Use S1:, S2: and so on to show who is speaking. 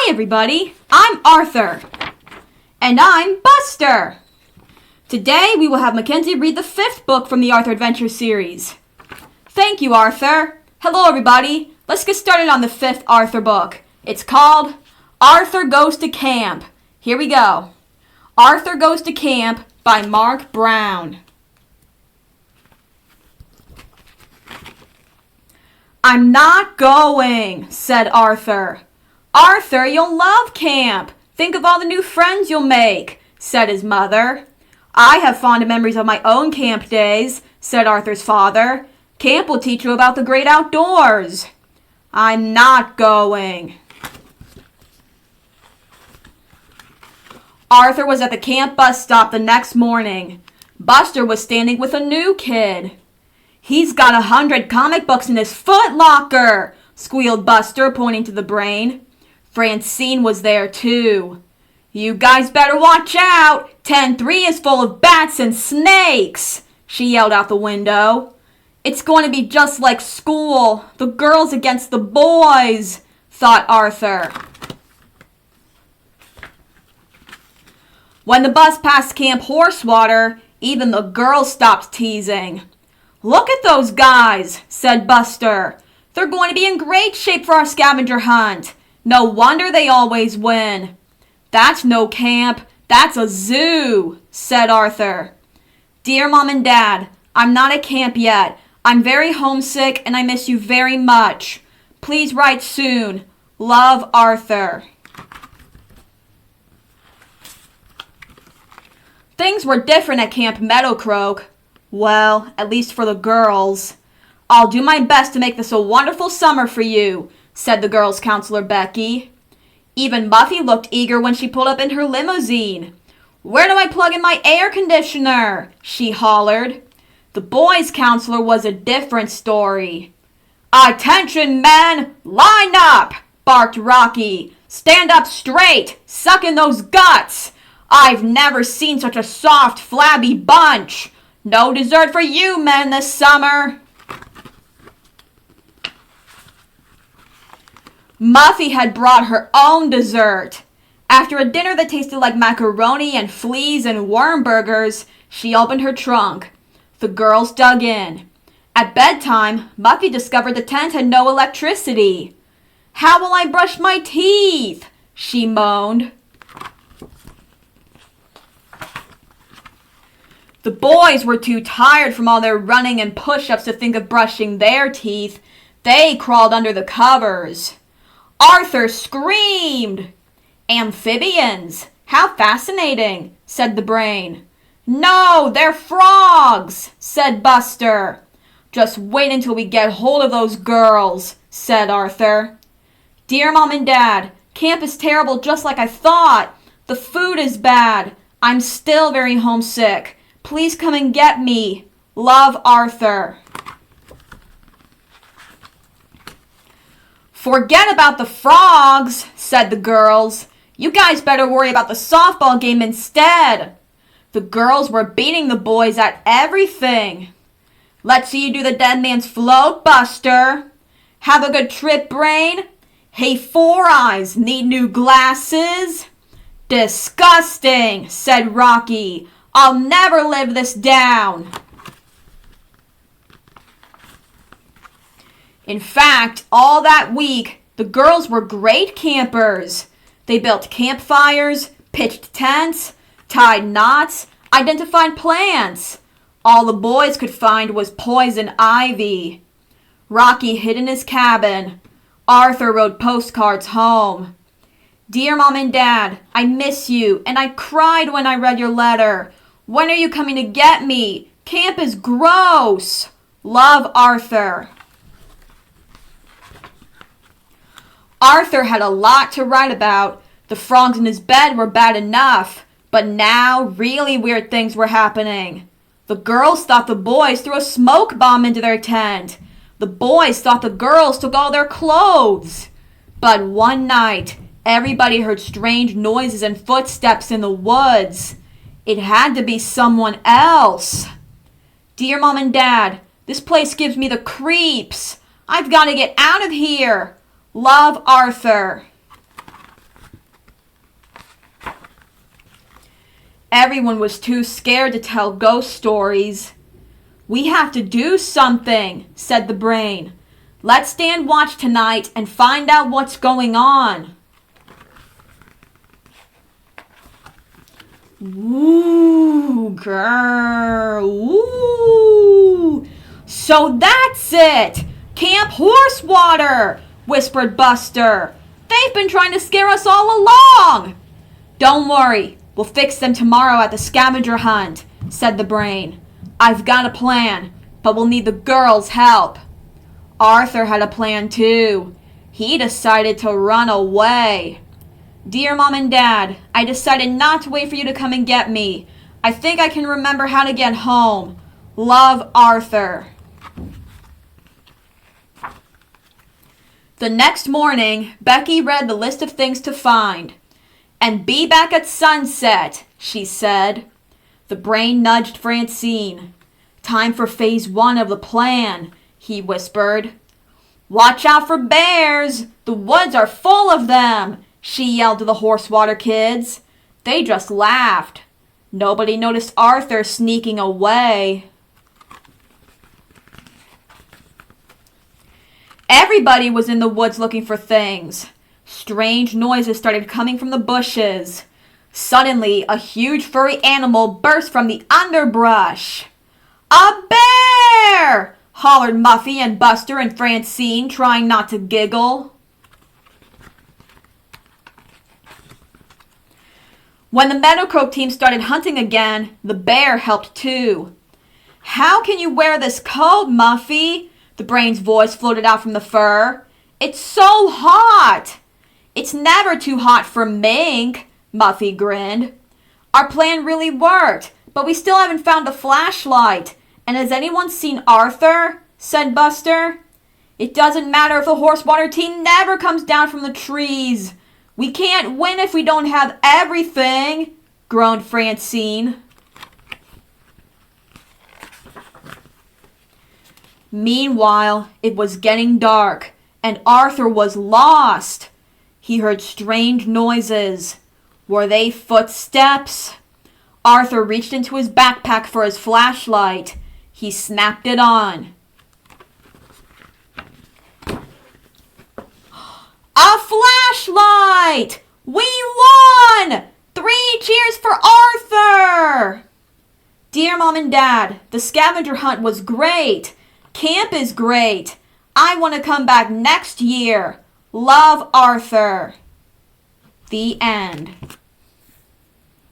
S1: Hi everybody, I'm Arthur. And I'm Buster. Today we will have McKenzie read the 5th book from the Arthur Adventure series. Thank you, Arthur. Hello everybody, let's get started on the 5th Arthur book. It's called Arthur Goes to Camp. Here we go. Arthur Goes to Camp by Mark Brown. I'm not going, said Arthur. Arthur, you'll love camp. Think of all the new friends you'll make, said his mother. I have fond memories of my own camp days, said Arthur's father. Camp will teach you about the great outdoors. I'm not going. Arthur was at the camp bus stop the next morning. Buster was standing with a new kid. He's got 100 comic books in his foot locker, squealed Buster, pointing to the brain. Francine was there too. You guys better watch out. 10-3 is full of bats and snakes, she yelled out the window. It's going to be just like school, the girls against the boys, thought Arthur. When the bus passed Camp Horsewater, even the girls stopped teasing. Look at those guys, said Buster. They're going to be in great shape for our scavenger hunt. No wonder they always win. That's no camp, that's a zoo, said Arthur. Dear Mom and Dad, I'm not at camp yet. I'm very homesick and I miss you very much. Please write soon. Love, Arthur. Things were different at Camp Meadowcroak. Well, at least for the girls. I'll do my best to make this a wonderful summer for you, said the girls' counselor Becky. Even Muffy looked eager when she pulled up in her limousine. Where do I plug in my air conditioner? She hollered. The boys' counselor was a different story. Attention, men! Line up! Barked Rocky. Stand up straight! Suck in those guts! I've never seen such a soft, flabby bunch! No dessert for you men this summer! Muffy had brought her own dessert. After a dinner that tasted like macaroni and fleas and worm burgers, she opened her trunk. The girls dug in. At bedtime, Muffy discovered the tent had no electricity. How will I brush my teeth? She moaned. The boys were too tired from all their running and push-ups to think of brushing their teeth. They crawled under the covers. Arthur screamed. Amphibians! How fascinating, said the brain. No, they're frogs, said Buster. Just wait until we get hold of those girls, said Arthur. Dear Mom and Dad, camp is terrible just like I thought. The food is bad. I'm still very homesick. Please come and get me. Love, Arthur. Forget about the frogs, said the girls. You guys better worry about the softball game instead. The girls were beating the boys at everything. Let's see you do the dead man's float, Buster. Have a good trip, Brain. Hey, Four Eyes, need new glasses? Disgusting, said Rocky. I'll never live this down. In fact, all that week, the girls were great campers. They built campfires, pitched tents, tied knots, identified plants. All the boys could find was poison ivy. Rocky hid in his cabin. Arthur wrote postcards home. Dear Mom and Dad, I miss you, and I cried when I read your letter. When are you coming to get me? Camp is gross. Love, Arthur. Arthur had a lot to write about. The frogs in his bed were bad enough, but now really weird things were happening. The girls thought the boys threw a smoke bomb into their tent. The boys thought the girls took all their clothes. But one night, everybody heard strange noises and footsteps in the woods. It had to be someone else. Dear Mom and Dad, this place gives me the creeps. I've got to get out of here. Love, Arthur. Everyone was too scared to tell ghost stories. "We have to do something," said the brain. "Let's stand watch tonight and find out what's going on." Ooh, girl, ooh. "So that's it! Camp Horsewater!" whispered Buster. "They've been trying to scare us all along!" "Don't worry, we'll fix them tomorrow at the scavenger hunt," said the brain. "I've got a plan, but we'll need the girls' help." Arthur had a plan too. He decided to run away. "Dear Mom and Dad, I decided not to wait for you to come and get me. I think I can remember how to get home. Love, Arthur." The next morning, Becky read the list of things to find. "And be back at sunset," she said. The brain nudged Francine. "Time for phase 1 of the plan," he whispered. "Watch out for bears! The woods are full of them!" she yelled to the Horsewater kids. They just laughed. Nobody noticed Arthur sneaking away. Everybody was in the woods looking for things. Strange noises started coming from the bushes. Suddenly, a huge furry animal burst from the underbrush. "A bear!" hollered Muffy and Buster and Francine, trying not to giggle. When the Meadow Croak team started hunting again, the bear helped too. "How can you wear this coat, Muffy?" The brain's voice floated out from the fur. "It's so hot!" "It's never too hot for Mink," Muffy grinned. "Our plan really worked, but we still haven't found the flashlight. And has anyone seen Arthur?" said Buster. "It doesn't matter if the Horsewater team never comes down from the trees. We can't win if we don't have everything," groaned Francine. Meanwhile, it was getting dark, and Arthur was lost. He heard strange noises. Were they footsteps? Arthur reached into his backpack for his flashlight. He snapped it on. A flashlight! We won! 3 cheers for Arthur! Dear Mom and Dad, the scavenger hunt was great. Camp is great. I want to come back next year. Love, Arthur. The end.